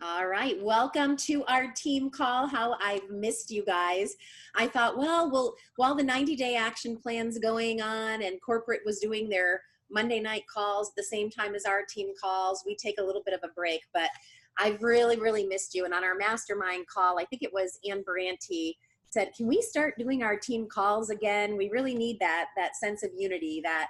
All right, welcome to our team call. How I've missed you guys. I thought, well, while the 90-day action plan's going on and corporate was doing their Monday night calls at the same time as our team calls, we take a little bit of a break. But I've really missed you. And on our mastermind call, I think it was Ann Branty said, "Can we start doing our team calls again? We really need that sense of unity, that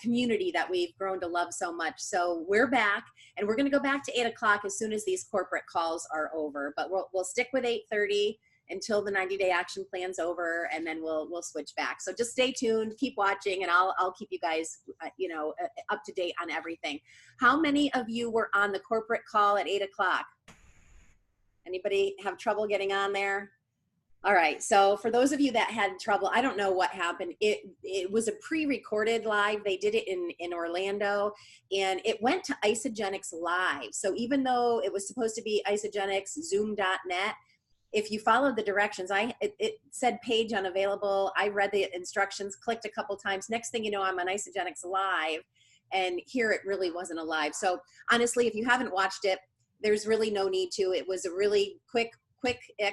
community that we've grown to love so much." So we're back. And we're going to go back to 8 o'clock as soon as these corporate calls are over. But we'll stick with 8:30 until the 90-day action plan's over, and then we'll switch back. So just stay tuned, keep watching, and I'll keep you guys up to date on everything. How many of you were on the corporate call at 8 o'clock? Anybody have trouble getting on there? All right. So for those of you that had trouble, I don't know what happened. It was a pre-recorded live. They did it in Orlando, and it went to Isagenix Live. So even though it was supposed to be Isagenix Zoom.net, if you followed the directions, it said page unavailable. I read the instructions, clicked a couple times. Next thing you know, I'm on Isagenix Live, and here it really wasn't a live. So honestly, if you haven't watched it, there's really no need to. It was a really quick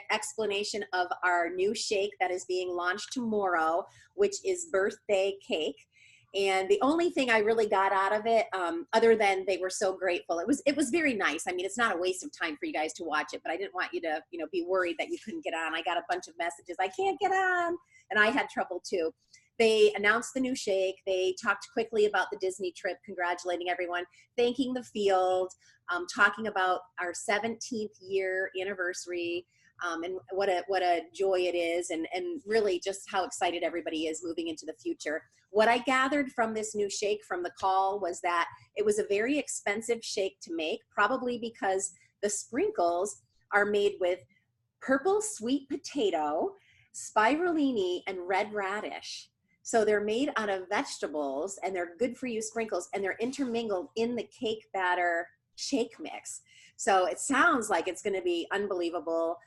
explanation of our new shake that is being launched tomorrow, which is birthday cake. And the only thing I really got out of it, other than they were so grateful, it was very nice. I mean, it's not a waste of time for you guys to watch it, but I didn't want you to, be worried that you couldn't get on. I got a bunch of messages, "I can't get on," and I had trouble too. They announced the new shake. They talked quickly about the Disney trip, congratulating everyone, thanking the field, talking about our 17th year anniversary, and what a joy it is, and really just how excited everybody is moving into the future. What I gathered from this new shake from the call was that it was a very expensive shake to make, probably because the sprinkles are made with purple sweet potato, spirulini, and red radish. So they're made out of vegetables, and they're good for you sprinkles, and they're intermingled in the cake batter shake mix. So it sounds like it's going to be unbelievable.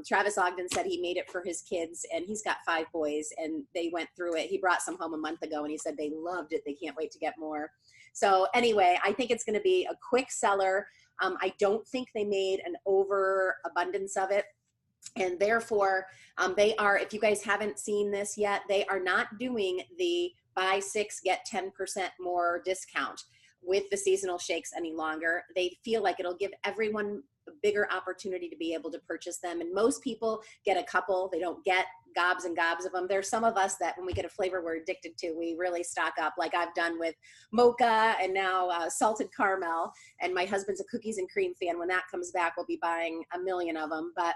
Travis Ogden said he made it for his kids, and he's got 5 boys, and they went through it. He brought some home a month ago, and he said they loved it. They can't wait to get more. So anyway, I think it's going to be a quick seller. I don't think they made an overabundance of it. And therefore, they are, if you guys haven't seen this yet, they are not doing the buy 6, get 10% more discount with the seasonal shakes any longer. They feel like it'll give everyone a bigger opportunity to be able to purchase them. And most people get a couple. They don't get gobs and gobs of them. There's some of us that when we get a flavor we're addicted to, we really stock up, like I've done with mocha and now salted caramel. And my husband's a cookies and cream fan. When that comes back, we'll be buying a million of them. But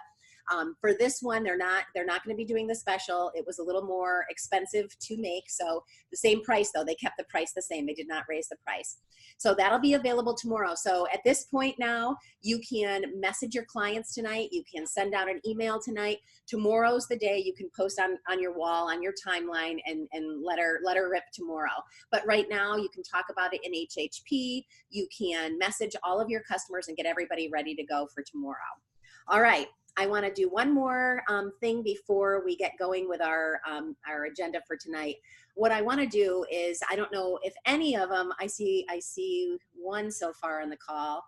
for this one, they're not going to be doing the special. It was a little more expensive to make. So the same price, though. They kept the price the same. They did not raise the price. So that'll be available tomorrow. So at this point now, you can message your clients tonight. You can send out an email tonight. Tomorrow's the day you can post on your wall, on your timeline, and let her rip tomorrow. But right now, you can talk about it in HHP. You can message all of your customers and get everybody ready to go for tomorrow. All right. I want to do one more thing before we get going with our agenda for tonight. What I want to do is, I don't know if any of them, I see one so far on the call.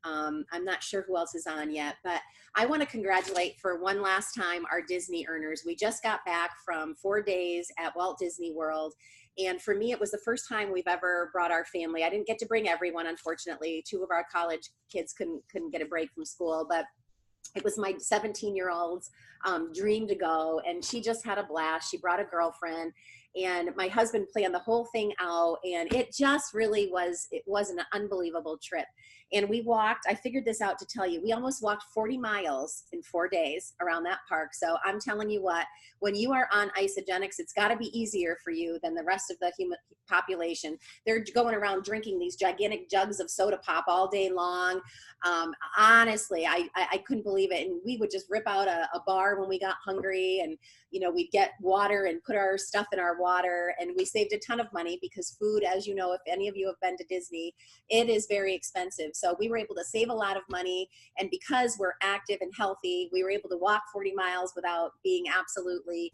I'm not sure who else is on yet, but I want to congratulate for one last time our Disney earners. We just got back from 4 days at Walt Disney World. And for me, it was the first time we've ever brought our family. I didn't get to bring everyone, unfortunately. 2 of our college kids couldn't get a break from school, but it was my 17-year-old's dream to go, and she just had a blast. She brought a girlfriend, and my husband planned the whole thing out, and it just really was an unbelievable trip. And we walked, I figured this out to tell you, we almost walked 40 miles in 4 days around that park. So I'm telling you what, when you are on Isagenix, it's got to be easier for you than the rest of the human population. They're going around drinking these gigantic jugs of soda pop all day long. Honestly, I couldn't believe it. And we would just rip out a bar when we got hungry, and we'd get water and put our stuff in our water, and we saved a ton of money because food, as you know, if any of you have been to Disney, it is very expensive. So we were able to save a lot of money, and because we're active and healthy, we were able to walk 40 miles without being absolutely,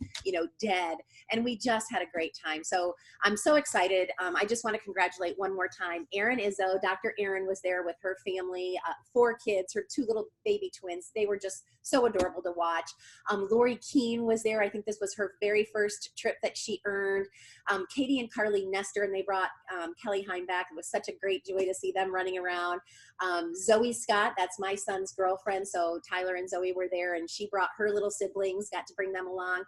dead. And we just had a great time. So I'm so excited. I just want to congratulate one more time Erin Izzo. Dr. Erin was there with her family, 4 kids, her 2 little baby twins. They were just so adorable to watch. Lori Keene was there. I think this was her very first trip that she earned. Katie and Carly Nestor, and they brought Kelly Hine back. It was such a great joy to see them running around. Zoe Scott, that's my son's girlfriend. So Tyler and Zoe were there, and she brought her little siblings, got to bring them along.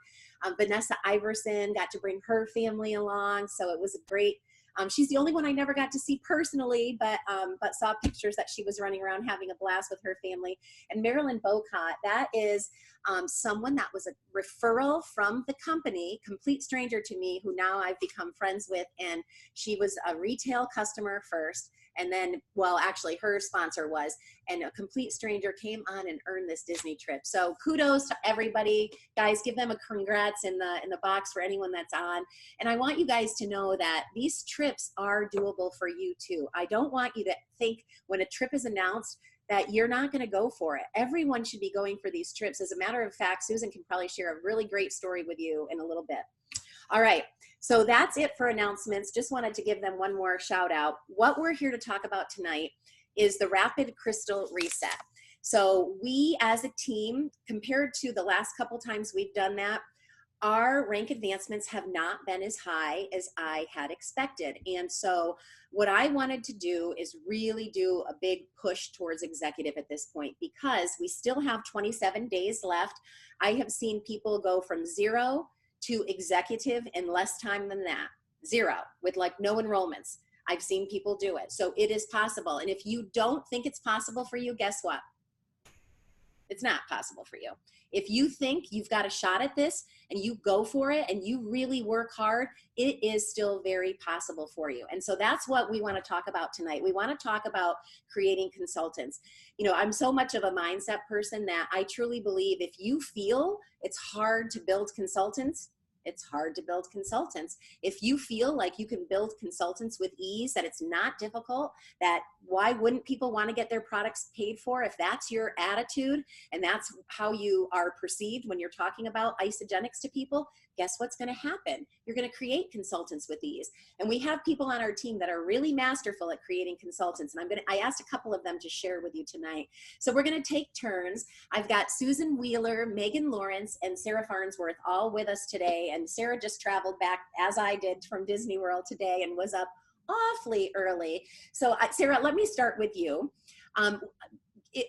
Vanessa Iverson got to bring her family along. So it was a great, she's the only one I never got to see personally, but saw pictures that she was running around having a blast with her family. And Marilyn Bocott, that is someone that was a referral from the company, complete stranger to me, who now I've become friends with. And she was a retail customer first. And then, well, actually her sponsor was, and a complete stranger came on and earned this Disney trip. So kudos to everybody. Guys, give them a congrats in the box for anyone that's on. And I want you guys to know that these trips are doable for you too. I don't want you to think when a trip is announced that you're not going to go for it. Everyone should be going for these trips. As a matter of fact, Susan can probably share a really great story with you in a little bit. All right, so that's it for announcements. Just wanted to give them one more shout out. What we're here to talk about tonight is the Rapid Crystal Reset. So we as a team, compared to the last couple times we've done that, our rank advancements have not been as high as I had expected. And so what I wanted to do is really do a big push towards executive at this point, because we still have 27 days left. I have seen people go from 0 to executive in less time than that. 0, with like no enrollments. I've seen people do it. So it is possible. And if you don't think it's possible for you, guess what? It's not possible for you. If you think you've got a shot at this and you go for it and you really work hard, it is still very possible for you. And so that's what we want to talk about tonight. We want to talk about creating consultants. I'm so much of a mindset person that I truly believe if you feel it's hard to build consultants, it's hard to build consultants. If you feel like you can build consultants with ease, that it's not difficult, that why wouldn't people want to get their products paid for? If that's your attitude and that's how you are perceived when you're talking about Isagenix to people, guess what's going to happen? You're going to create consultants with ease. And we have people on our team that are really masterful at creating consultants. And I asked a couple of them to share with you tonight. So we're going to take turns. I've got Susan Wheeler, Megan Lawrence, and Sarah Farnsworth all with us today. And Sarah just traveled back, as I did, from Disney World today and was up awfully early. So Sarah, let me start with you.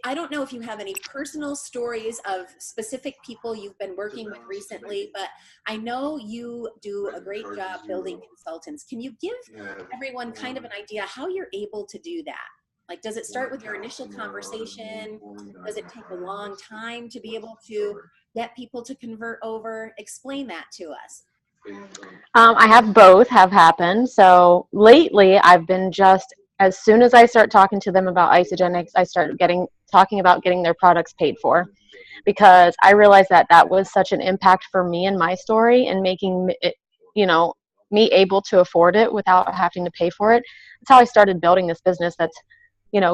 I don't know if you have any personal stories of specific people you've been working with recently, but I know you do a great job building consultants. Can you give everyone kind of an idea how you're able to do that? Like, does it start with your initial conversation? Does it take a long time to be able to get people to convert over? Explain that to us. I have both have happened. So lately I've been just, as soon as I start talking to them about Isagenix, I start talking about getting their products paid for, because I realized that was such an impact for me and my story, and making it, me able to afford it without having to pay for it. That's how I started building this business that's,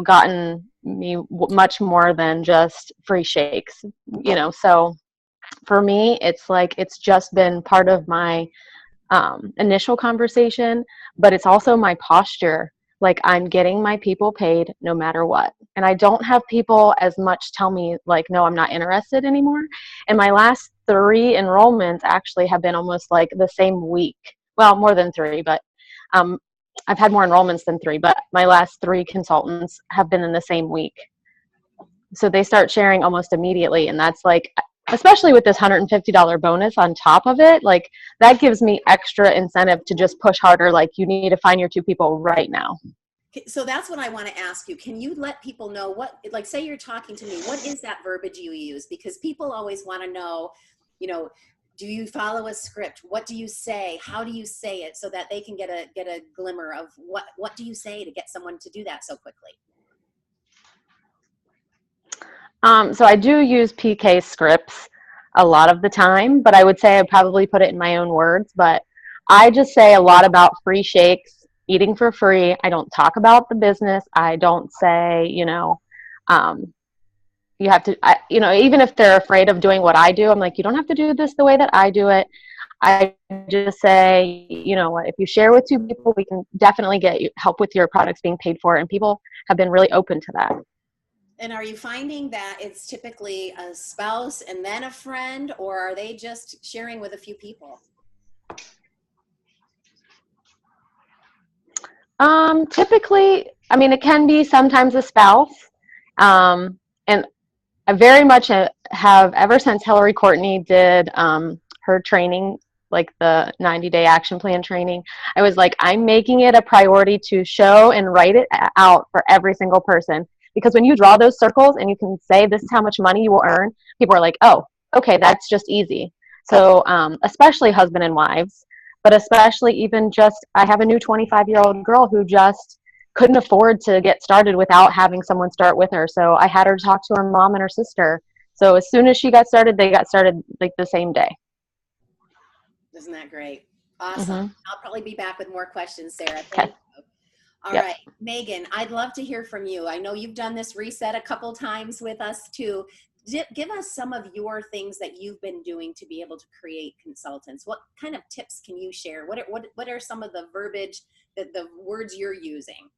gotten me much more than just free shakes, so for me, it's just been part of my initial conversation, but it's also my posture. Like, I'm getting my people paid no matter what. And I don't have people as much tell me like, no, I'm not interested anymore. And my last 3 enrollments actually have been almost like the same week. Well, more than 3, but I've had more enrollments than 3, but my last 3 consultants have been in the same week. So they start sharing almost immediately. And that's like, especially with this $150 bonus on top of it, like that gives me extra incentive to just push harder. Like, you need to find your 2 people right now. So that's what I want to ask you. Can you let people know what, like, say you're talking to me, what is that verbiage you use? Because people always want to know, do you follow a script? What do you say? How do you say it, so that they can get a glimmer of what do you say to get someone to do that so quickly? So I do use PK scripts a lot of the time, but I would say I probably put it in my own words. But I just say a lot about free shakes, eating for free. I don't talk about the business. I don't say, um, you have to, even if they're afraid of doing what I do, I'm like, you don't have to do this the way that I do it. I just say, you know what, if you share with two people, we can definitely get you help with your products being paid for. And people have been really open to that. And are you finding that it's typically a spouse and then a friend, or are they just sharing with a few people? Typically, I mean, it can be sometimes a spouse. And I very much have, ever since Hillary Courtney did her training, like the 90-day action plan training, I was like, I'm making it a priority to show and write it out for every single person. Because when you draw those circles and you can say, this is how much money you will earn, people are like, oh, okay, that's just easy. So especially husband and wives, but especially even just, I have a new 25-year-old girl who just couldn't afford to get started without having someone start with her. So I had her talk to her mom and her sister. So as soon as she got started, they got started like the same day. Isn't that great? Awesome. Mm-hmm. I'll probably be back with more questions, Sarah. Okay. Thank you. All Yep. right, Megan, I'd love to hear from you. I know you've done this reset a couple times with us too. Give us some of your things that you've been doing to be able to create consultants. What kind of tips can you share? What are some of the verbiage, the words you're using?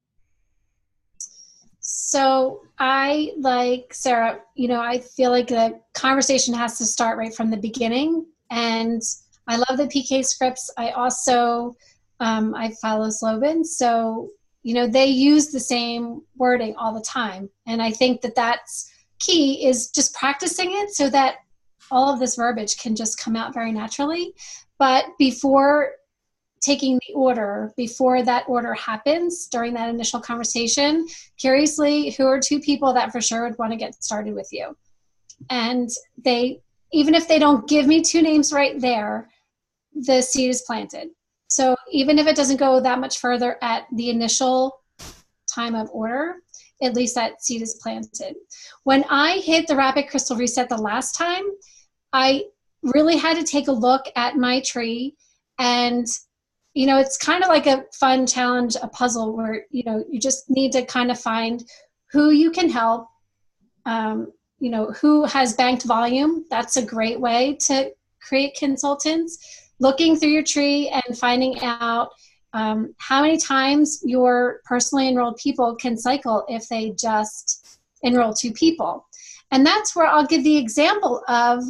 So I, like Sarah, I feel like the conversation has to start right from the beginning. And I love the PK scripts. I also, I follow Sloven. So, they use the same wording all the time. And I think that that's key, is just practicing it so that all of this verbiage can just come out very naturally. But before taking the order, before that order happens, during that initial conversation, curiously, who are two people that for sure would want to get started with you? And even if they don't give me two names right there, the seed is planted. So even if it doesn't go that much further at the initial time of order, at least that seed is planted. When I hit the Rapid Crystal Reset the last time, I really had to take a look at my tree. And it's kind of like a fun challenge, a puzzle where, you just need to kind of find who you can help, who has banked volume. That's a great way to create consultants. Looking through your tree and finding out how many times your personally enrolled people can cycle if they just enroll two people. And that's where I'll give the example of,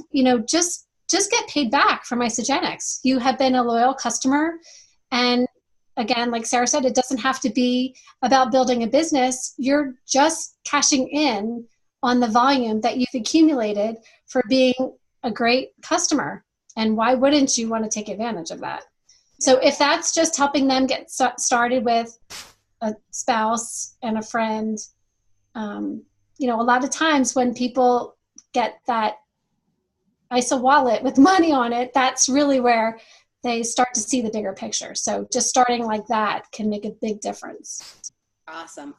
just get paid back for Isagenix. You have been a loyal customer. And again, like Sarah said, it doesn't have to be about building a business. You're just cashing in on the volume that you've accumulated for being a great customer. And why wouldn't you want to take advantage of that? So if that's just helping them get started with a spouse and a friend, a lot of times when people get that ISA wallet with money on it, that's really where they start to see the bigger picture. So just starting like that can make a big difference. Awesome.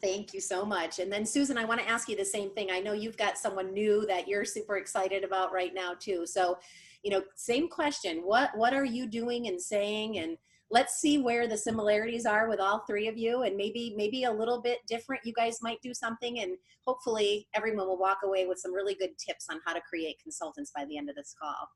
Thank you so much. And then Susan, I want to ask you the same thing. I know you've got someone new that you're super excited about right now too. So, same question. What are you doing and saying? And let's see where the similarities are with all three of you, and maybe a little bit different. You guys might do something, and hopefully everyone will walk away with some really good tips on how to create consultants by the end of this call.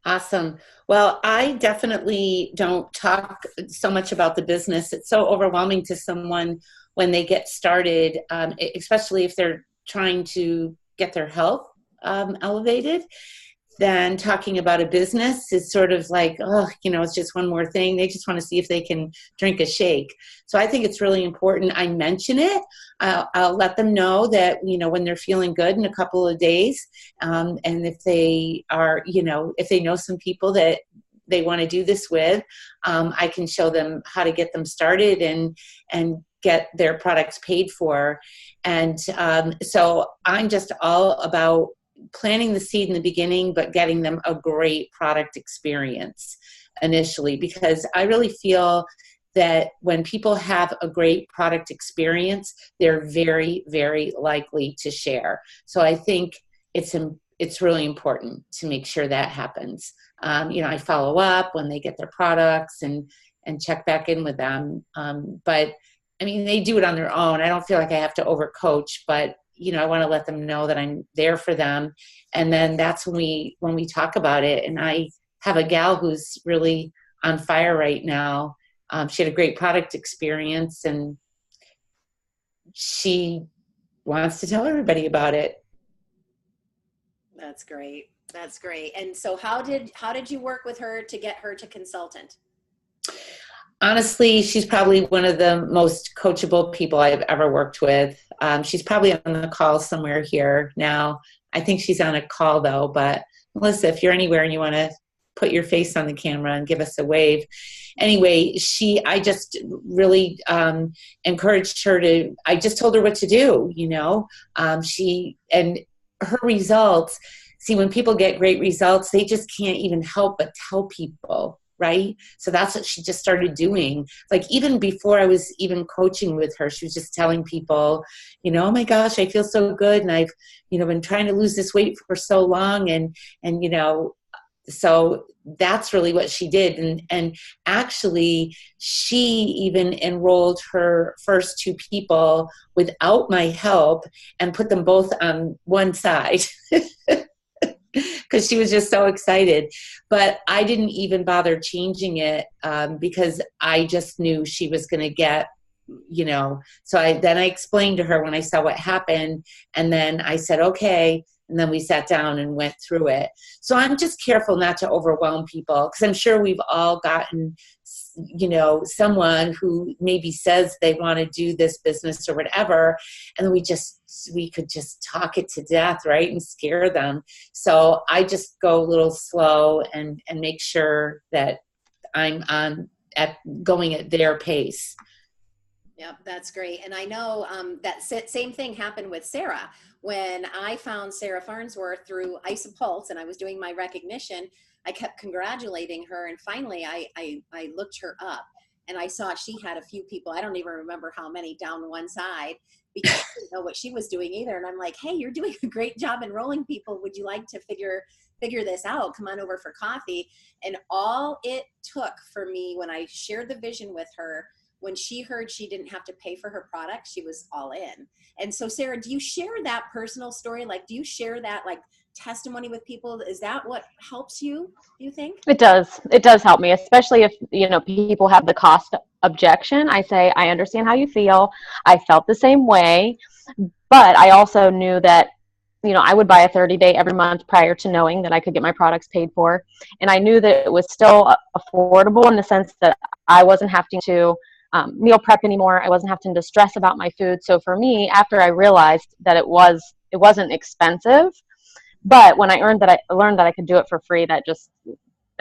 Awesome. Well, I definitely don't talk so much about the business. It's so overwhelming to someone when they get started, especially if they're trying to get their health elevated. Then talking about a business is sort of like, it's just one more thing. They just want to see if they can drink a shake. So I think it's really important I mention it. I'll let them know that, when they're feeling good in a couple of days, and if they are, if they know some people that they want to do this with, I can show them how to get them started and get their products paid for. And so I'm just all about planting the seed in the beginning, but getting them a great product experience initially, because I really feel that when people have a great product experience, they're very, very likely to share. So I think it's it's really important to make sure that happens. I follow up when they get their products and check back in with them. But I mean, they do it on their own. I don't feel like I have to overcoach, but I want to let them know that I'm there for them. And then that's when we talk about it. And I have a gal who's really on fire right now. She had a great product experience, and she wants to tell everybody about it. That's great. That's great. And so how did you work with her to get her to consultant? Honestly, she's probably one of the most coachable people I've ever worked with. She's probably on the call somewhere here now. I think she's on a call though, but Melissa, if you're anywhere and you want to put your face on the camera and give us a wave. Anyway, I just really encouraged her I just told her what to do, and her results, see, when people get great results, they just can't even help but tell people, right? So that's what she just started doing. Like even before I was even coaching with her, she was just telling people, oh my gosh, I feel so good. And I've, been trying to lose this weight for so long. And so that's really what she did. And actually she even enrolled her first 2 people without my help and put them both on one side. Because she was just so excited. But I didn't even bother changing it because I just knew she was going to get, So I explained to her when I saw what happened, and then I said, okay. And then we sat down and went through it. So I'm just careful not to overwhelm people, because I'm sure we've all gotten, someone who maybe says they want to do this business or whatever, and then we could just talk it to death, right, and scare them. So I just go a little slow and make sure that I'm going at their pace. Yep, that's great. And I know that same thing happened with Sarah. When I found Sarah Farnsworth through Isopulse and I was doing my recognition, I kept congratulating her. And finally, I looked her up and I saw she had a few people, I don't even remember how many, down one side, because I didn't know what she was doing either. And I'm like, hey, you're doing a great job enrolling people. Would you like to figure this out? Come on over for coffee. And all it took for me when I shared the vision with her, when she heard she didn't have to pay for her product, she was all in. And so Sarah, do you share that personal story? Like, do you share that like testimony with people? Is that what helps you, do you think? It does help me, especially if, people have the cost objection. I say, I understand how you feel. I felt the same way, but I also knew that, I would buy a 30-day every month prior to knowing that I could get my products paid for. And I knew that it was still affordable in the sense that I wasn't having to meal prep anymore. I wasn't having to stress about my food. So for me, after I realized that it wasn't expensive, but when I learned that I could do it for free, that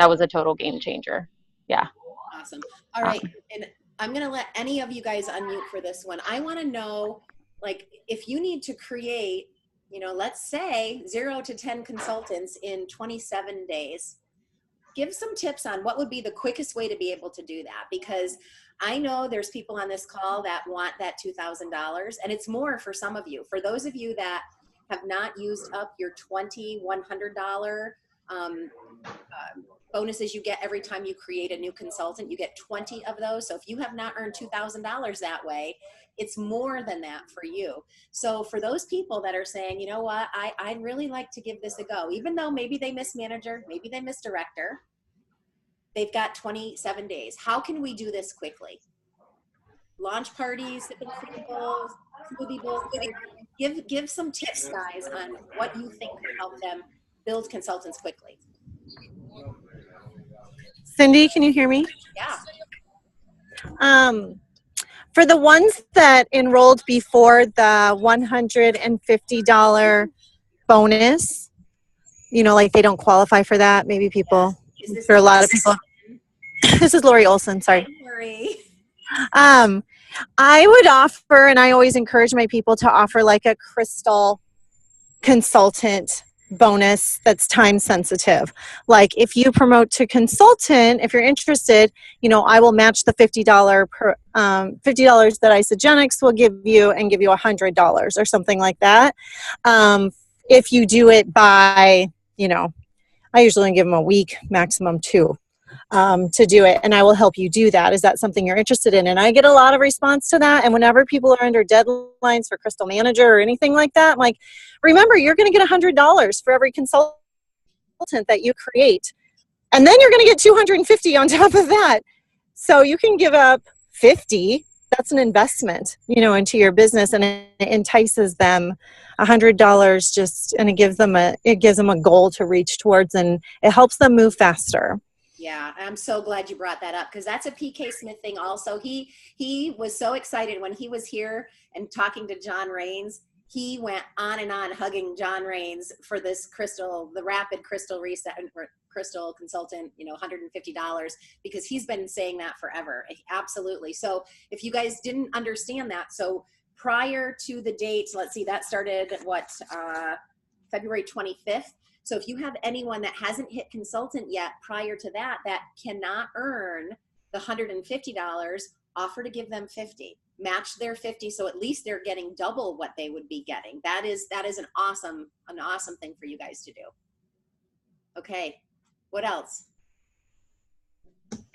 was a total game changer. Yeah. Awesome. All right. And I'm going to let any of you guys unmute for this one. I want to know, like, if you need to create, let's say 0 to 10 consultants in 27 days, give some tips on what would be the quickest way to be able to do that. Because I know there's people on this call that want that $2,000, and it's more for some of you. For those of you that have not used up your $2,100 bonuses you get every time you create a new consultant, you get 20 of those. So if you have not earned $2,000 that way, it's more than that for you. So for those people that are saying, you know what, I'd really like to give this a go, even though maybe they miss manager, maybe they miss director, they've got 27 days. How can we do this quickly? Launch parties, sipping bowls, smoothie bowls. Give some tips, guys, on what you think could help them build consultants quickly. Cindy, can you hear me? Yeah. For the ones that enrolled before the $150 bonus, like they don't qualify for that. Maybe people, for a lot of people. This is Lori Olson, sorry. Lori. I would offer, and I always encourage my people to offer like a crystal consultant bonus that's time sensitive. Like if you promote to consultant, if you're interested, I will match the $50 that Isagenix will give you and give you $100 or something like that. if you do it by, I usually give them a week, maximum 2, to do it. And I will help you do that. Is that something you're interested in? And I get a lot of response to that. And whenever people are under deadlines for Crystal Manager or anything like that, I'm like, remember, you're going to get $100 for every consultant that you create. And then you're going to get 250 on top of that. So you can give up 50. That's an investment, into your business, and it entices them. $100 just, and it gives them a goal to reach towards, and it helps them move faster. Yeah, I'm so glad you brought that up, because that's a PK Smith thing also. He was so excited when he was here and talking to John Raines. He went on and on hugging John Raines for this the rapid crystal reset, crystal consultant, $150, because he's been saying that forever. Absolutely. So if you guys didn't understand that, so prior to the dates, let's see, that started February 25th. So if you have anyone that hasn't hit consultant yet prior to that cannot earn the $150, offer to give them 50, match their 50. So at least they're getting double what they would be getting. That is an awesome thing for you guys to do. Okay. What else?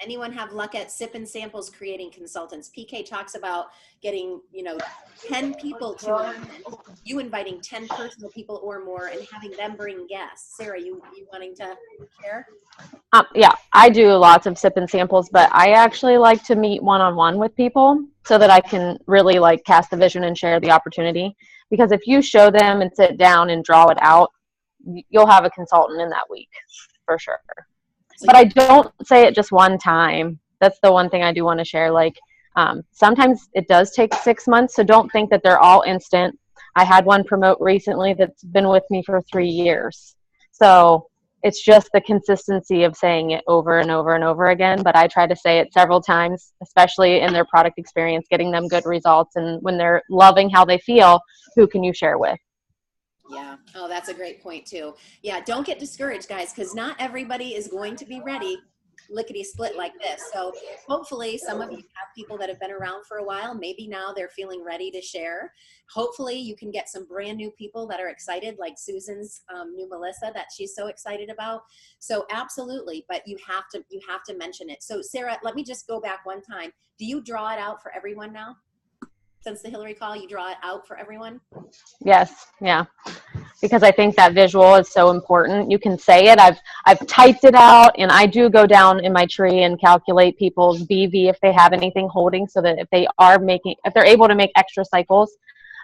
Anyone have luck at Sip and Samples creating consultants? PK talks about getting, 10 people to an event, you inviting 10 personal people or more and having them bring guests. Sarah, you wanting to share? Yeah, I do lots of Sip and Samples, but I actually like to meet one-on-one with people so that I can really cast the vision and share the opportunity. Because if you show them and sit down and draw it out, you'll have a consultant in that week for sure. But I don't say it just one time. That's the one thing I do want to share. Sometimes it does take 6 months, so don't think that they're all instant. I had one promote recently that's been with me for 3 years. So it's just the consistency of saying it over and over and over again. But I try to say it several times, especially in their product experience, getting them good results. And when they're loving how they feel, who can you share with? Yeah. Oh, that's a great point too. Yeah. Don't get discouraged, guys, because not everybody is going to be ready lickety split like this. So hopefully some of you have people that have been around for a while. Maybe now they're feeling ready to share. Hopefully you can get some brand new people that are excited, like Susan's new Melissa that she's so excited about. So absolutely, but you have to mention it. So Sarah, let me just go back one time. Do you draw it out for everyone now? Since the Hillary call, you draw it out for everyone? Yes. Yeah. Because I think that visual is so important. You can say it. I've typed it out, and I do go down in my tree and calculate people's BV if they have anything holding, so that if they're able to make extra cycles,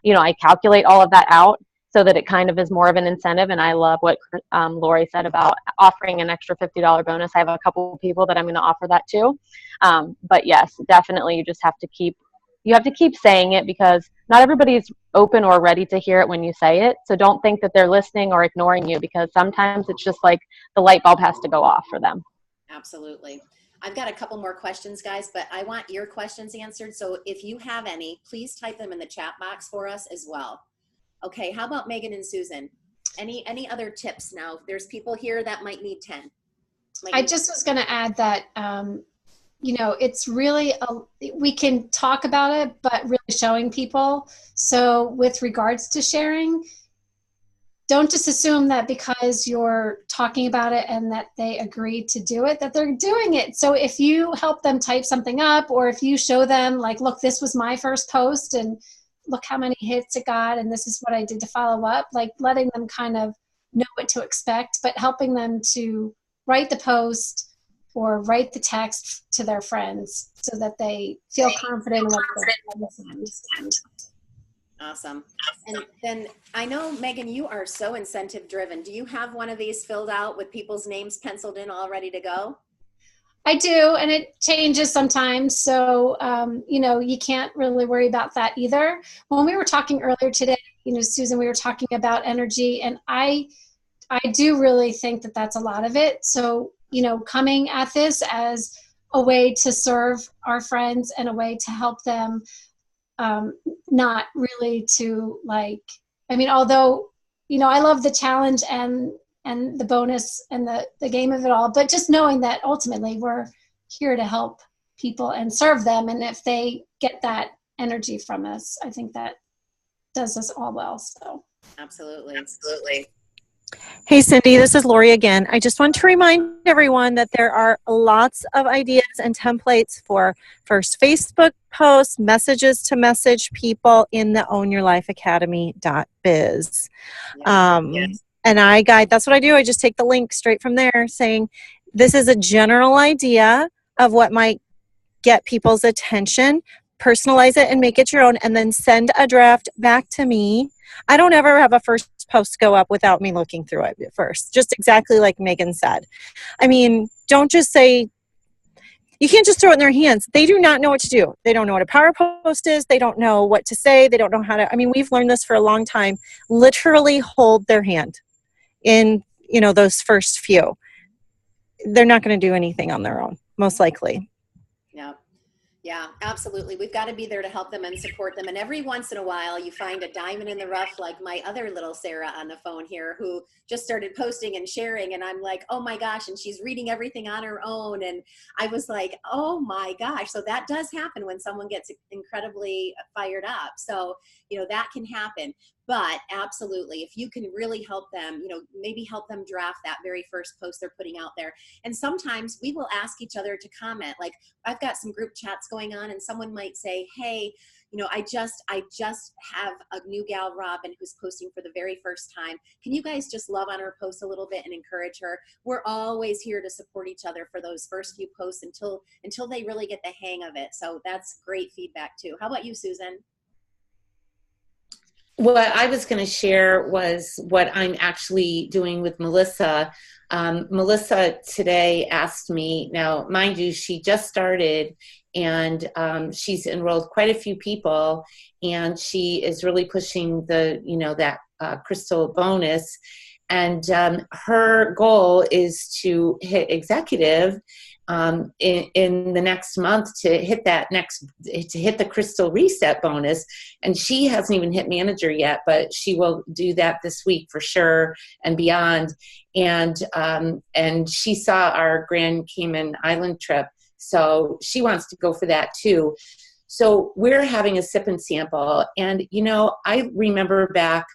I calculate all of that out so that it kind of is more of an incentive. And I love what Lori said about offering an extra $50 bonus. I have a couple of people that I'm going to offer that to. But yes, definitely you just have to keep saying it, because not everybody's open or ready to hear it when you say it. So don't think that they're listening or ignoring you, because sometimes it's just like the light bulb has to go off for them. Absolutely. I've got a couple more questions, guys, but I want your questions answered. So if you have any, please type them in the chat box for us as well. Okay. How about Megan and Susan? Any other tips now? There's people here that might need 10. I just was going to add that, it's really, we can talk about it, but really showing people. So with regards to sharing, don't just assume that because you're talking about it and that they agree to do it, that they're doing it. So if you help them type something up, or if you show them look, this was my first post and look how many hits it got, and this is what I did to follow up, letting them kind of know what to expect, but helping them to write the post or write the text to their friends so that they feel confident in what they're send. Awesome. And then I know, Megan, you are so incentive driven. Do you have one of these filled out with people's names penciled in, all ready to go? I do, and it changes sometimes. So, you can't really worry about that either. When we were talking earlier today, Susan, we were talking about energy, and I do really think that that's a lot of it. So, coming at this as a way to serve our friends and a way to help them, not really to although, I love the challenge and the bonus and the game of it all, but just knowing that ultimately we're here to help people and serve them. And if they get that energy from us, I think that does us all well. So Absolutely. Absolutely. Hey, Cindy, this is Lori again. I just want to remind everyone that there are lots of ideas and templates for first Facebook posts, messages to message people in the ownyourlifeacademy.biz. Yes. And that's what I do. I just take the link straight from there saying, this is a general idea of what might get people's attention, personalize it and make it your own, and then send a draft back to me. I don't ever have a first post go up without me looking through it first, just exactly like Megan said. I mean, don't just say, you can't just throw it in their hands. They do not know what to do. They don't know what a power post is. They don't know what to say. They don't know how to, I mean, we've learned this for a long time. Literally hold their hand in, those first few. They're not going to do anything on their own, most likely. Yeah. Yeah, absolutely. We've got to be there to help them and support them. And every once in a while, you find a diamond in the rough, like my other little Sarah on the phone here, who just started posting and sharing. And I'm like, oh my gosh. And she's reading everything on her own. And I was like, oh my gosh. So that does happen when someone gets incredibly fired up. So, that can happen. But absolutely, if you can really help them, maybe help them draft that very first post they're putting out there. And sometimes we will ask each other to comment. Like, I've got some group chats going on, and someone might say, hey, I just have a new gal, Robin, who's posting for the very first time. Can you guys just love on her post a little bit and encourage her? We're always here to support each other for those first few posts until they really get the hang of it. So that's great feedback too. How about you, Susan? What I was going to share was what I'm actually doing with Melissa. Melissa today asked me, now mind you, she just started, and she's enrolled quite a few people, and she is really pushing that crystal bonus. And her goal is to hit executive in the next month, to hit the crystal reset bonus. And she hasn't even hit manager yet, but she will do that this week for sure and beyond. And she saw our Grand Cayman Island trip, so she wants to go for that too. So we're having a sip and sample. And I remember back,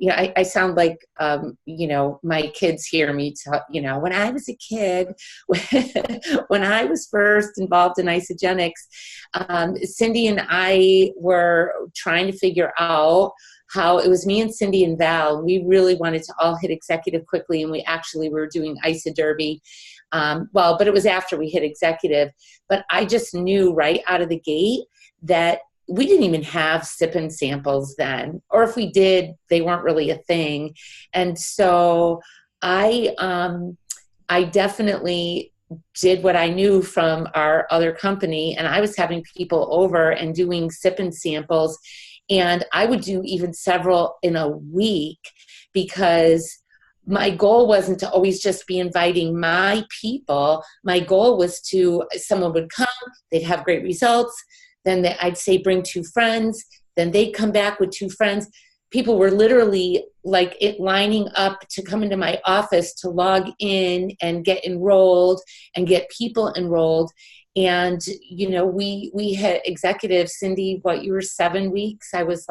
I sound like, my kids hear me talk, when I was a kid, when I was first involved in Isagenix, Cindy and I were trying to figure out how, it was me and Cindy and Val, we really wanted to all hit executive quickly, and we actually were doing ISA Derby. But it was after we hit executive. But I just knew right out of the gate that we didn't even have sip-in samples then, or if we did, they weren't really a thing. And so I definitely did what I knew from our other company, and I was having people over and doing sip-in samples, and I would do even several in a week, because my goal wasn't to always just be inviting my people. My goal was someone would come, they'd have great results, then I'd say bring 2 friends, then they'd come back with 2 friends. People were literally lining up to come into my office to log in and get enrolled and get people enrolled. And, we had executives, Cindy, you were 7 weeks. I was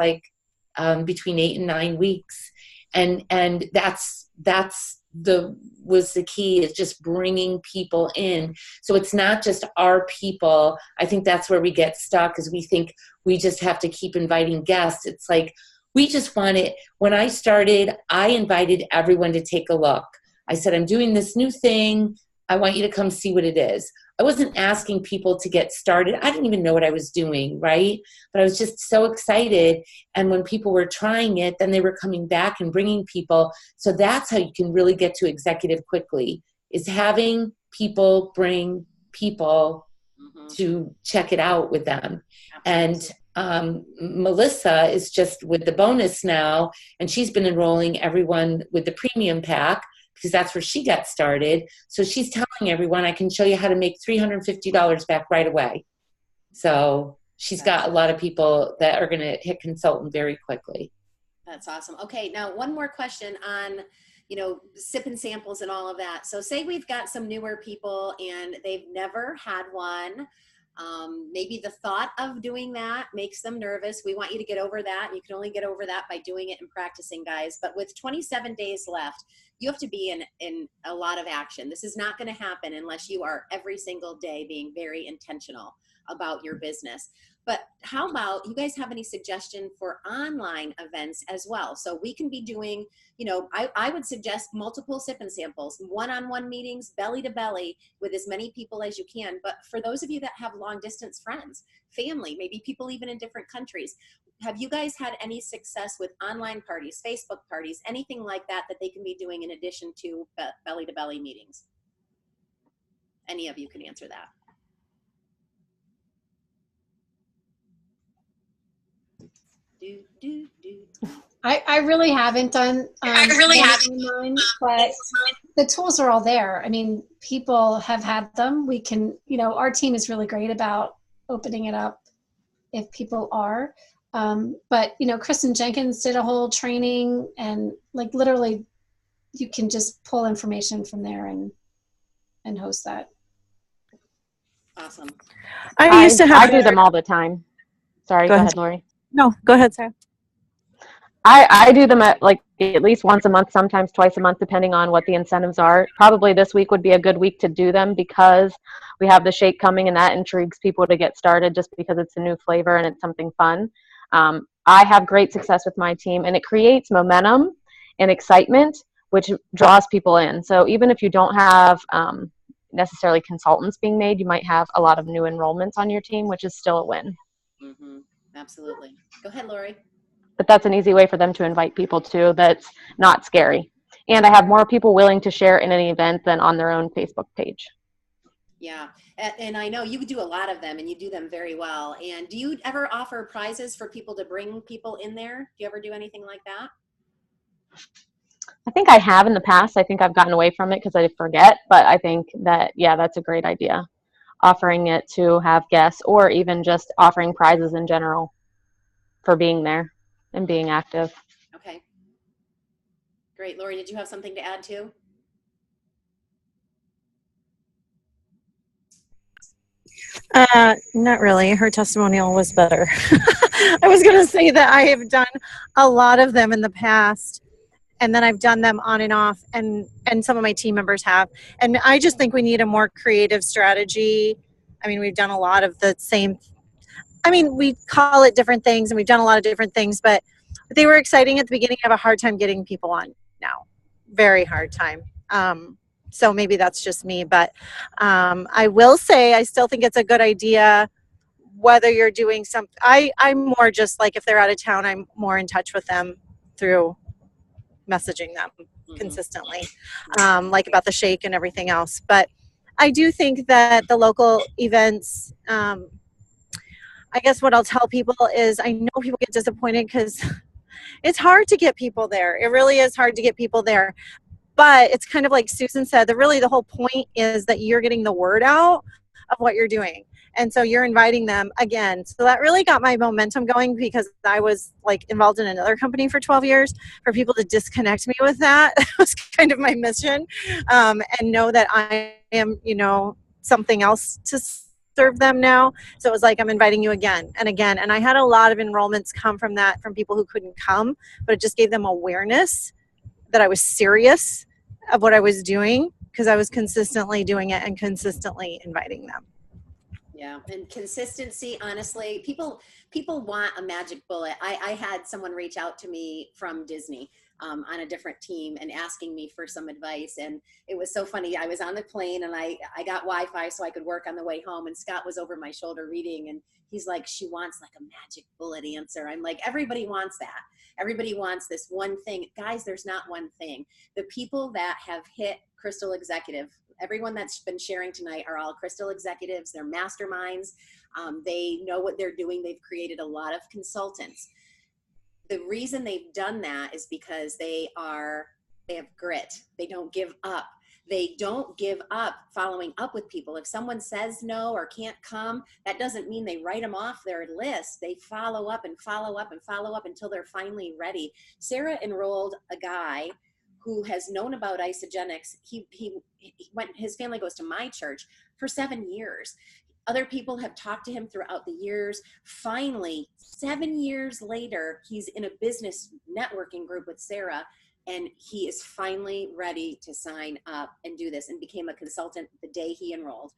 between 8 and 9 weeks. And that's was the key, is just bringing people in. So it's not just our people. I think that's where we get stuck, is we think we just have to keep inviting guests. It's like, we just wanted, when I started, I invited everyone to take a look. I said, I'm doing this new thing. I want you to come see what it is. I wasn't asking people to get started. I didn't even know what I was doing, right? But I was just so excited. And when people were trying it, then they were coming back and bringing people. So that's how you can really get to executive quickly, is having people bring people to check it out with them. Absolutely. And Melissa is just with the bonus now, and she's been enrolling everyone with the premium pack, because that's where she got started. So she's telling everyone, I can show you how to make $350 back right away. So she's got a lot of people that are going to hit consultant very quickly. That's awesome. Okay, now one more question on, sip and samples and all of that. So say we've got some newer people and they've never had one. Maybe the thought of doing that makes them nervous. We want you to get over that. You can only get over that by doing it and practicing, guys. But with 27 days left, you have to be in a lot of action. This is not going to happen unless you are every single day being very intentional about your business. But how about you guys have any suggestion for online events as well? So we can be doing, I would suggest multiple sip and samples, one-on-one meetings, belly to belly with as many people as you can. But for those of you that have long distance friends, family, maybe people even in different countries, have you guys had any success with online parties, Facebook parties, anything like that they can be doing in addition to belly to belly meetings? Any of you can answer that. I really haven't done online, but the tools are all there. I mean, people have had them. We can, our team is really great about opening it up if people are. But, Kristen Jenkins did a whole training, and like literally you can just pull information from there and host that. Awesome. I do them all the time. Sorry, go ahead, Lori. No, go ahead, Sarah. I do them at least once a month, sometimes twice a month, depending on what the incentives are. Probably this week would be a good week to do them because we have the shake coming, and that intrigues people to get started just because it's a new flavor and it's something fun. I have great success with my team, and it creates momentum and excitement, which draws people in. So even if you don't have necessarily consultants being made, you might have a lot of new enrollments on your team, which is still a win. Mm-hmm. Absolutely. Go ahead, Lori. But that's an easy way for them to invite people too. That's not scary. And I have more people willing to share in an event than on their own Facebook page. Yeah. And I know you do a lot of them and you do them very well. And do you ever offer prizes for people to bring people in there? Do you ever do anything like that? I think I have in the past. I think I've gotten away from it because I forget. But I think that, yeah, that's a great idea. Offering it to have guests, or even just offering prizes in general for being there and being active. Okay. Great. Lori, did you have something to add too? Not really. Her testimonial was better. I was going to say that I have done a lot of them in the past, and then I've done them on and off, and some of my team members have. And I just think we need a more creative strategy. I mean, we've done a lot of the same. I mean, we call it different things, and we've done a lot of different things, but they were exciting at the beginning. I have a hard time getting people on now. Very hard time. So maybe that's just me, but I will say I still think it's a good idea whether you're doing something. I'm more just like if they're out of town, I'm more in touch with them through messaging them consistently, like about the shake and everything else. But I do think that the local events, I guess what I'll tell people is I know people get disappointed because it's hard to get people there. It really is hard to get people there. But it's kind of like Susan said, the whole point is that you're getting the word out of what you're doing. And so you're inviting them again. So that really got my momentum going because I was like involved in another company for 12 years. For people to disconnect me with that was kind of my mission, and know that I am, something else to serve them now. So it was like, I'm inviting you again and again. And I had a lot of enrollments come from that, from people who couldn't come, but it just gave them awareness that I was serious of what I was doing because I was consistently doing it and consistently inviting them. Yeah, and consistency, honestly, people want a magic bullet. I had someone reach out to me from Disney on a different team and asking me for some advice. And it was so funny. I was on the plane and I got Wi-Fi so I could work on the way home. And Scott was over my shoulder reading and he's like, she wants like a magic bullet answer. I'm like, everybody wants that. Everybody wants this one thing. Guys, there's not one thing. The people that have hit Crystal Executive, everyone that's been sharing tonight are all Crystal executives. They're masterminds. They know what they're doing. They've created a lot of consultants. The reason they've done that is because they have grit. They don't give up. They don't give up following up with people. If someone says no or can't come, that doesn't mean they write them off their list. They follow up and follow up and follow up until they're finally ready. Sarah enrolled a guy who has known about Isagenix. He went, his family goes to my church for 7 years. Other people have talked to him throughout the years. Finally, 7 years later, he's in a business networking group with Sarah, and he is finally ready to sign up and do this, and became a consultant the day he enrolled.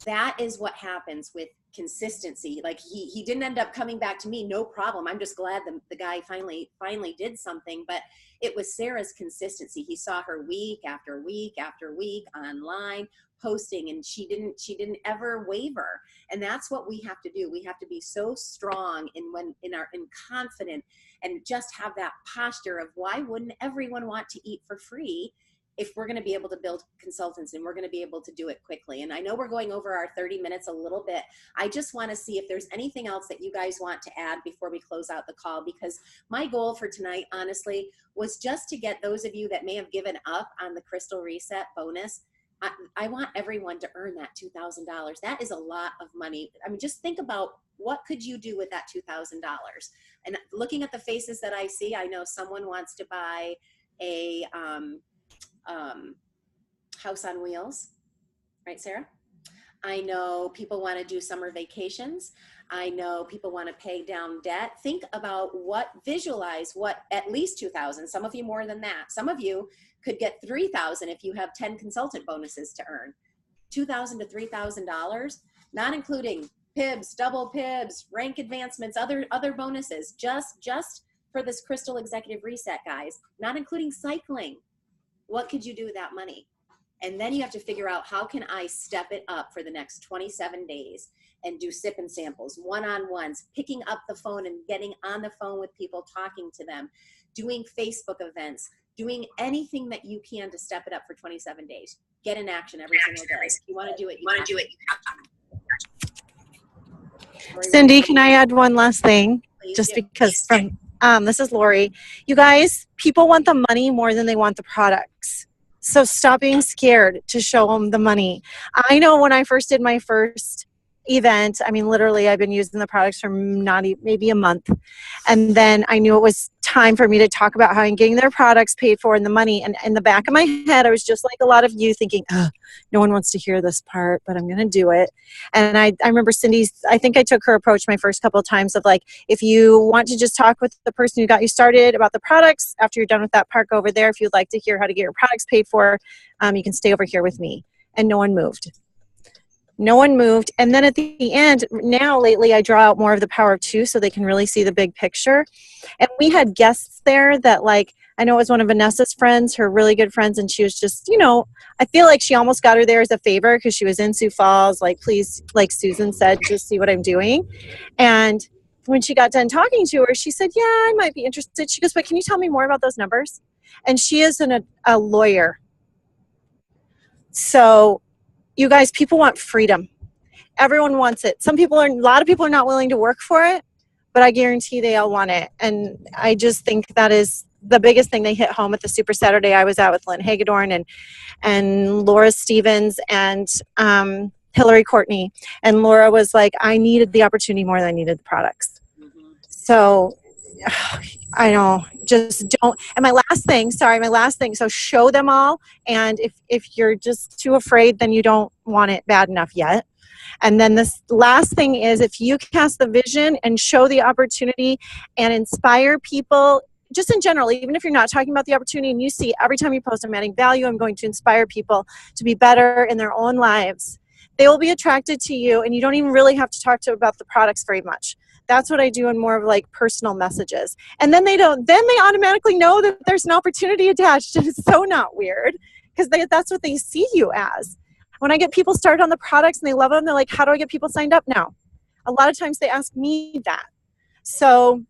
That is what happens with consistency. Like he didn't end up coming back to me, no problem. I'm just glad the guy finally did something, but it was Sarah's consistency. He saw her week after week after week online posting, and she didn't ever waver. And that's what we have to do. We have to be so strong in confident, and just have that posture of, why wouldn't everyone want to eat for free if we're going to be able to build consultants, and we're going to be able to do it quickly. And I know we're going over our 30 minutes a little bit. I just want to see if there's anything else that you guys want to add before we close out the call, because my goal for tonight, honestly, was just to get those of you that may have given up on the Crystal Reset bonus. I want everyone to earn that $2,000. That is a lot of money. I mean, just think about, what could you do with that $2,000? And looking at the faces that I see, I know someone wants to buy a House on Wheels, right, Sarah? I know people want to do summer vacations. I know people want to pay down debt. Think about visualize what at least 2,000, some of you more than that. Some of you could get 3,000 if you have 10 consultant bonuses to earn. $2,000 to $3,000, not including PIBs, double PIBs, rank advancements, other bonuses, just for this Crystal Executive Reset, guys, not including cycling. What could you do with that money? And then you have to figure out, how can I step it up for the next 27 days and do sip and samples, one-on-ones, picking up the phone and getting on the phone with people, talking to them, doing Facebook events, doing anything that you can to step it up for 27 days. Get in action every single day. If you want to do it, you have to. Cindy, can I add one last thing? Please Just do. because this is Lori. You guys, people want the money more than they want the products. So stop being scared to show them the money. I know when I first did my first event, I mean, literally, I've been using the products for maybe a month. And then I knew it was time for me to talk about how I'm getting their products paid for and the money. And in the back of my head, I was just like a lot of you, thinking, no one wants to hear this part, but I'm going to do it. And I remember I think I took her approach my first couple of times of like, if you want to just talk with the person who got you started about the products, after you're done with that part, go over there. If you'd like to hear how to get your products paid for, you can stay over here with me. And no one moved. No one moved. And then at the end, now lately, I draw out more of the power of two so they can really see the big picture. And we had guests there that, like, I know it was one of Vanessa's friends, her really good friends, and she was just, I feel like she almost got her there as a favor because she was in Sioux Falls, like, please, like Susan said, just see what I'm doing. And when she got done talking to her, she said, yeah, I might be interested. She goes, but can you tell me more about those numbers? And she is a lawyer. So, you guys, people want freedom. Everyone wants it. A lot of people are not willing to work for it, but I guarantee they all want it. And I just think that is the biggest thing they hit home at the Super Saturday I was at with Lynn Hagedorn and Laura Stevens and Hillary Courtney. And Laura was like, I needed the opportunity more than I needed the products. Mm-hmm. So I know, just don't. And my last thing, so show them all. And if you're just too afraid, then you don't want it bad enough yet. And then this last thing is, if you cast the vision and show the opportunity and inspire people, just in general, even if you're not talking about the opportunity, and you see every time you post, I'm adding value, I'm going to inspire people to be better in their own lives, they will be attracted to you, and you don't even really have to talk about the products very much. That's what I do in more of like personal messages. And then they automatically know that there's an opportunity attached, and it's so not weird because that's what they see you as. When I get people started on the products and they love them, they're like, how do I get people signed up now? A lot of times they ask me that. So,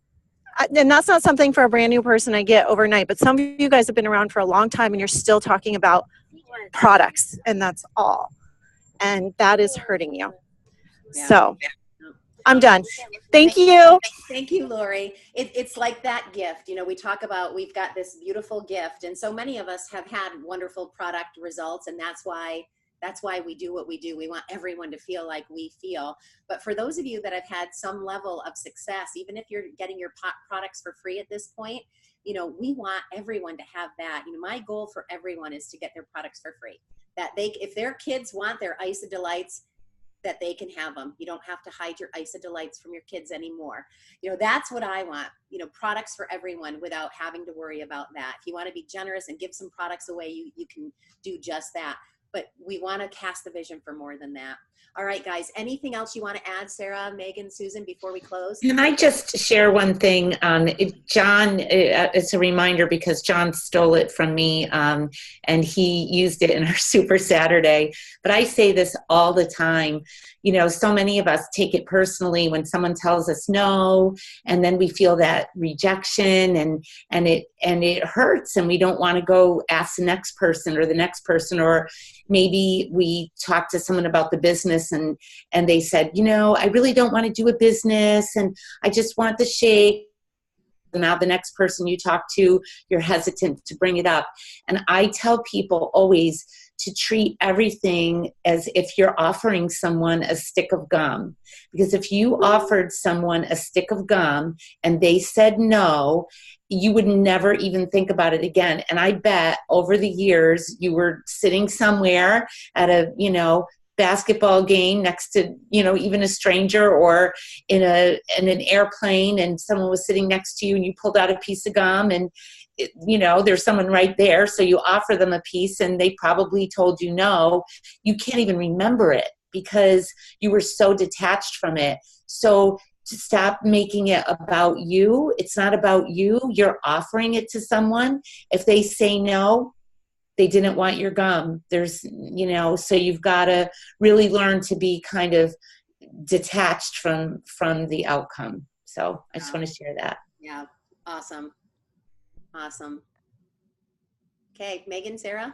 and that's not something for a brand new person I get overnight, but some of you guys have been around for a long time and you're still talking about products, and that's all. And that is hurting you. Yeah. So I'm done. Thank you. Thank you, Lori. It's like that gift. We talk about, we've got this beautiful gift, and so many of us have had wonderful product results, and that's why we do what we do. We want everyone to feel like we feel. But for those of you that have had some level of success, even if you're getting your products for free at this point, we want everyone to have that. My goal for everyone is to get their products for free. That if their kids want their Ice of Delights, that they can have them. You don't have to hide your Isa Delights from your kids anymore. That's what I want, products for everyone without having to worry about that. If you want to be generous and give some products away, you can do just that. But we want to cast the vision for more than that. All right, guys, anything else you want to add, Sarah, Megan, Susan, before we close? Can I just share one thing? John, it's a reminder because John stole it from me, and he used it in our Super Saturday. But I say this all the time. So many of us take it personally when someone tells us no, and then we feel that rejection, and it hurts, and we don't want to go ask the next person, or maybe we talk to someone about the business and they said, I really don't want to do a business and I just want the shake. Now the next person you talk to, you're hesitant to bring it up. And I tell people always to treat everything as if you're offering someone a stick of gum. Because if you offered someone a stick of gum and they said no, you would never even think about it again. And I bet over the years you were sitting somewhere at a, basketball game next to, even a stranger, or in an airplane, and someone was sitting next to you and you pulled out a piece of gum, and there's someone right there. So you offer them a piece and they probably told you no. You can't even remember it because you were so detached from it. So to stop making it about you. It's not about you. You're offering it to someone. If they say no, they didn't want your gum. So you've got to really learn to be kind of detached from the outcome. So I just want to share that. Yeah. Awesome. Okay, Megan, Sarah?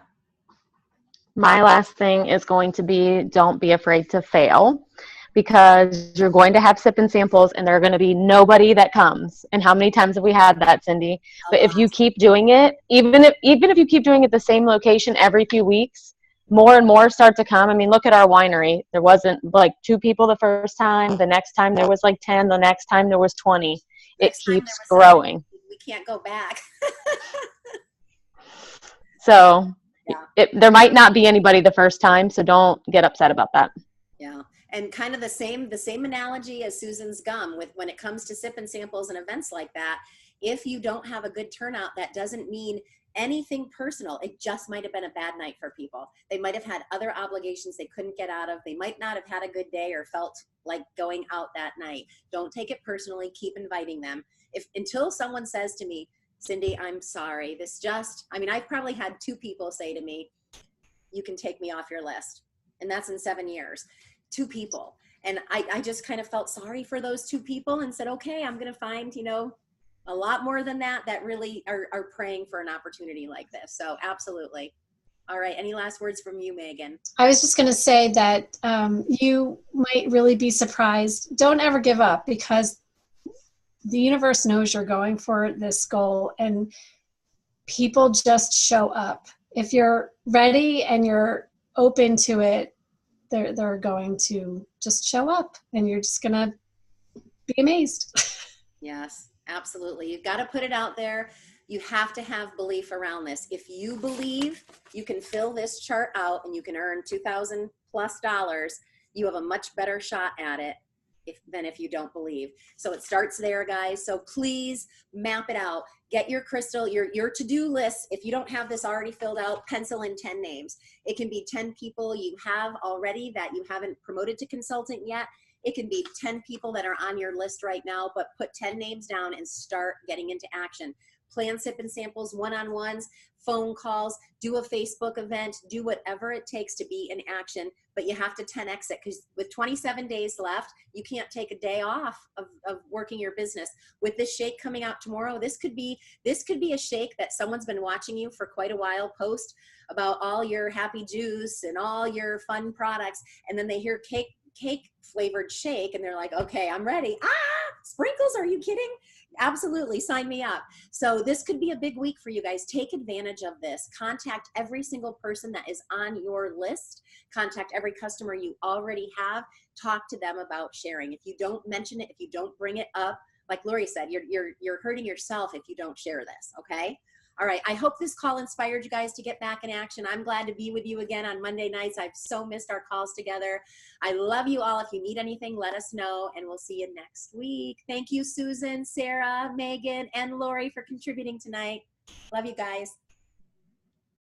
My last thing is going to be, don't be afraid to fail, because you're going to have sip and samples and there are going to be nobody that comes. And how many times have we had that, Cindy? But if you keep doing it, even if you keep doing it the same location every few weeks, more and more start to come. I mean, look at our winery. There wasn't like 2 people the first time. The next time there was like 10. The next time there was 20. It keeps growing. We can't go back. So there might not be anybody the first time, so don't get upset about that. Yeah. And kind of the same analogy as Susan's gum with when it comes to sip and samples and events like that. If you don't have a good turnout, that doesn't mean anything personal. It just might have been a bad night for people. They might have had other obligations they couldn't get out of. They might not have had a good day or felt like going out that night. Don't take it personally. Keep inviting them. Until someone says to me, Cindy, I'm sorry. I've probably had 2 people say to me, you can take me off your list. And that's in 7 years. 2 people. And I just kind of felt sorry for those 2 people and said, okay, I'm going to find, a lot more than that really are praying for an opportunity like this. So absolutely. All right. Any last words from you, Megan? I was just going to say that you might really be surprised. Don't ever give up, because the universe knows you're going for this goal, and people just show up. If you're ready and you're open to it, they're going to just show up, and you're just going to be amazed. Yes, absolutely. You've got to put it out there. You have to have belief around this. If you believe you can fill this chart out and you can earn $2,000+ you have a much better shot at it than if you don't believe. So it starts there, guys. So please map it out. Get your crystal, your to-do list. If you don't have this already filled out, pencil in 10 names. It can be 10 people you have already that you haven't promoted to consultant yet. It can be 10 people that are on your list right now, but put 10 names down and start getting into action. Plan sip and samples, one-on-ones, phone calls, do a Facebook event, do whatever it takes to be in action, but you have to 10x it, because with 27 days left, you can't take a day off of working your business. With this shake coming out tomorrow, this could be a shake that someone's been watching you for quite a while post about all your happy juice and all your fun products, and then they hear cake flavored shake and they're like, okay, I'm ready. Sprinkles, are you kidding? Absolutely, sign me up. So this could be a big week for you guys. Take advantage of this. Contact every single person that is on your list. Contact every customer you already have. Talk to them about sharing. If you don't mention it, if you don't bring it up, like Lori said, you're hurting yourself if you don't share this, okay? All right. I hope this call inspired you guys to get back in action. I'm glad to be with you again on Monday nights. I've so missed our calls together. I love you all. If you need anything, let us know, and we'll see you next week. Thank you, Susan, Sarah, Megan, and Lori for contributing tonight. Love you guys.